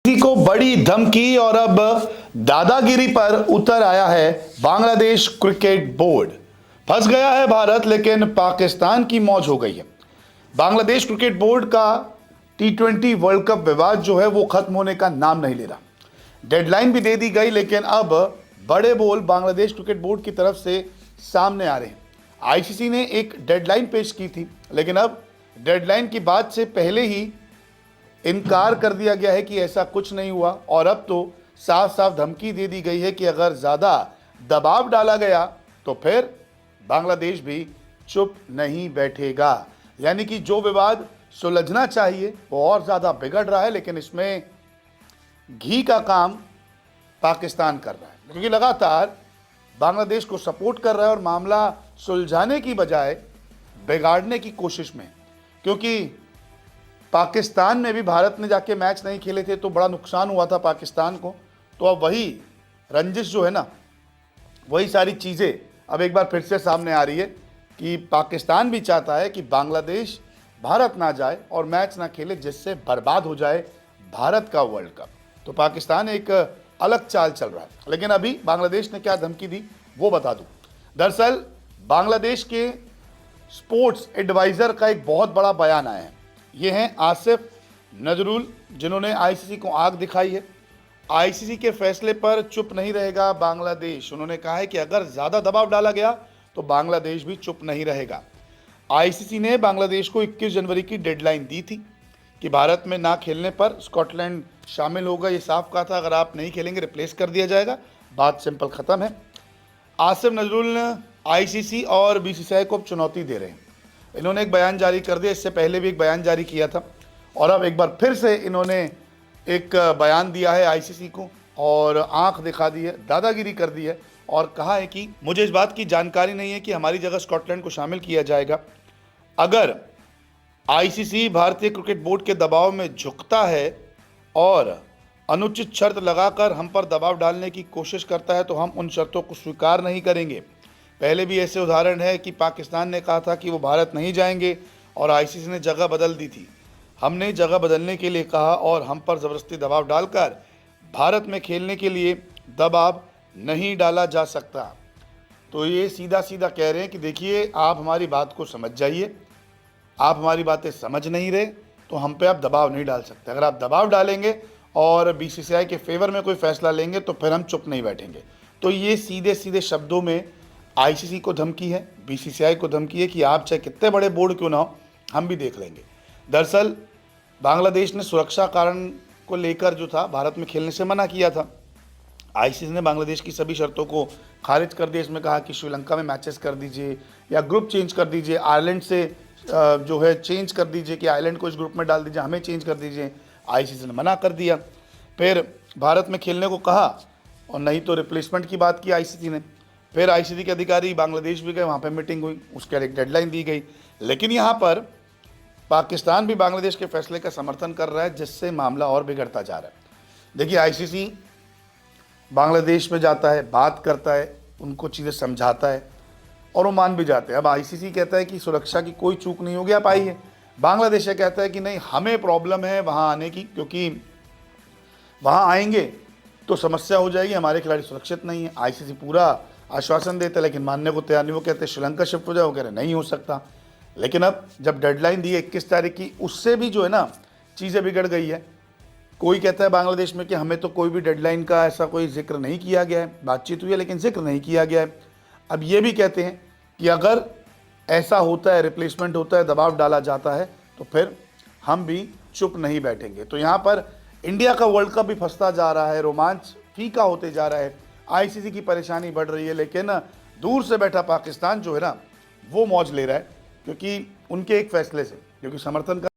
किसी को बड़ी धमकी और अब दादागिरी पर उतर आया है बांग्लादेश क्रिकेट बोर्ड। फंस गया है भारत, लेकिन पाकिस्तान की मौज हो गई है। बांग्लादेश क्रिकेट बोर्ड का T20 वर्ल्ड कप विवाद जो है वो खत्म होने का नाम नहीं ले रहा। डेडलाइन भी दे दी गई, लेकिन अब बड़े बोल बांग्लादेश क्रिकेट बोर्ड की तरफ से सामने आ रहे हैं। आईसीसी ने एक डेडलाइन पेश की थी, लेकिन अब डेडलाइन की बात से पहले ही इनकार कर दिया गया है कि ऐसा कुछ नहीं हुआ, और अब तो साफ साफ धमकी दे दी गई है कि अगर ज़्यादा दबाव डाला गया तो फिर बांग्लादेश भी चुप नहीं बैठेगा। यानी कि जो विवाद सुलझना चाहिए वो और ज़्यादा बिगड़ रहा है, लेकिन इसमें घी का काम पाकिस्तान कर रहा है, क्योंकि लगातार बांग्लादेश को सपोर्ट कर रहा है और मामला सुलझाने की बजाय बिगाड़ने की कोशिश में। क्योंकि पाकिस्तान में भी भारत ने जाके मैच नहीं खेले थे तो बड़ा नुकसान हुआ था पाकिस्तान को, तो अब वही रंजिश जो है ना, वही सारी चीज़ें अब एक बार फिर से सामने आ रही है कि पाकिस्तान भी चाहता है कि बांग्लादेश भारत ना जाए और मैच ना खेले, जिससे बर्बाद हो जाए भारत का वर्ल्ड कप। तो पाकिस्तान एक अलग चाल चल रहा है। लेकिन अभी बांग्लादेश ने क्या धमकी दी वो बता दूं। दरअसल बांग्लादेश के स्पोर्ट्स एडवाइज़र का एक बहुत बड़ा बयान आया है। ये हैं आसिफ नजरुल, जिन्होंने आईसीसी को आग दिखाई है। आईसीसी के फैसले पर चुप नहीं रहेगा बांग्लादेश। उन्होंने कहा है कि अगर ज़्यादा दबाव डाला गया तो बांग्लादेश भी चुप नहीं रहेगा। आईसीसी ने बांग्लादेश को 21 जनवरी की डेडलाइन दी थी कि भारत में ना खेलने पर स्कॉटलैंड शामिल होगा। ये साफ कहा था, अगर आप नहीं खेलेंगे रिप्लेस कर दिया जाएगा। बात सिंपल ख़त्म है। आसिफ नजरुल ने आईसीसी और बीसीसीआई को चुनौती दे रहे हैं। इन्होंने एक बयान जारी कर दिया, इससे पहले भी एक बयान जारी किया था, और अब एक बार फिर से इन्होंने एक बयान दिया है आईसीसी को और आंख दिखा दी है, दादागिरी कर दी है, और कहा है कि मुझे इस बात की जानकारी नहीं है कि हमारी जगह स्कॉटलैंड को शामिल किया जाएगा। अगर आईसीसी भारतीय क्रिकेट बोर्ड के दबाव में झुकता है और अनुचित शर्त लगाकर हम पर दबाव डालने की कोशिश करता है तो हम उन शर्तों को स्वीकार नहीं करेंगे। पहले भी ऐसे उदाहरण है कि पाकिस्तान ने कहा था कि वो भारत नहीं जाएंगे और आईसीसी ने जगह बदल दी थी। हमने जगह बदलने के लिए कहा और हम पर ज़बरदस्ती दबाव डालकर भारत में खेलने के लिए दबाव नहीं डाला जा सकता। तो ये सीधा सीधा कह रहे हैं कि देखिए, आप हमारी बात को समझ जाइए, आप हमारी बातें समझ नहीं रहे तो हम पे आप दबाव नहीं डाल सकते। अगर आप दबाव डालेंगे और बीसीसीआई के फेवर में कोई फैसला लेंगे तो फिर हम चुप नहीं बैठेंगे। तो ये सीधे सीधे शब्दों में आईसीसी को धमकी है, बीसीसीआई को धमकी है कि आप चाहे कितने बड़े बोर्ड क्यों ना हो, हम भी देख लेंगे। दरअसल बांग्लादेश ने सुरक्षा कारण को लेकर जो था भारत में खेलने से मना किया था। आईसीसी ने बांग्लादेश की सभी शर्तों को खारिज कर दिया। इसमें कहा कि श्रीलंका में मैचेस कर दीजिए या ग्रुप चेंज कर दीजिए, आयरलैंड से जो है चेंज कर दीजिए कि आयरलैंड को इस ग्रुप में डाल दीजिए, हमें चेंज कर दीजिए। आईसीसी ने मना कर दिया। फिर भारत में खेलने को कहा और नहीं तो रिप्लेसमेंट की बात की आईसीसी ने। फिर आईसीसी के अधिकारी बांग्लादेश भी गए, वहाँ पे मीटिंग हुई, उसके एक डेडलाइन दी गई। लेकिन यहाँ पर पाकिस्तान भी बांग्लादेश के फैसले का समर्थन कर रहा है, जिससे मामला और बिगड़ता जा रहा है। देखिए, आईसीसी बांग्लादेश में जाता है, बात करता है, उनको चीज़ें समझाता है और वो मान भी जाते हैं। अब आईसीसी कहता है कि सुरक्षा की कोई चूक नहीं होगी, आप आइए। बांग्लादेश कहता है कि नहीं, हमें प्रॉब्लम है वहाँ आने की, क्योंकि वहाँ आएंगे तो समस्या हो जाएगी, हमारे खिलाड़ी सुरक्षित नहीं है। आईसीसी पूरा आश्वासन देते लेकिन मानने को तैयार नहीं। वो कहते श्रीलंका शिफ्ट हो जाए, वो कह रहे नहीं हो सकता। लेकिन अब जब डेडलाइन दी है 21 तारीख की, उससे भी जो है ना चीज़ें बिगड़ गई है। कोई कहता है बांग्लादेश में कि हमें तो कोई भी डेडलाइन का ऐसा कोई जिक्र नहीं किया गया है, बातचीत हुई है लेकिन जिक्र नहीं किया गया है। अब ये भी कहते हैं कि अगर ऐसा होता है, रिप्लेसमेंट होता है, दबाव डाला जाता है तो फिर हम भी चुप नहीं बैठेंगे। तो यहाँ पर इंडिया का वर्ल्ड कप भी फंसता जा रहा है, रोमांच फीका होते जा रहा है, आईसीसी की परेशानी बढ़ रही है। लेकिन दूर से बैठा पाकिस्तान जो है ना, वो मौज ले रहा है, क्योंकि उनके एक फैसले से, क्योंकि समर्थन का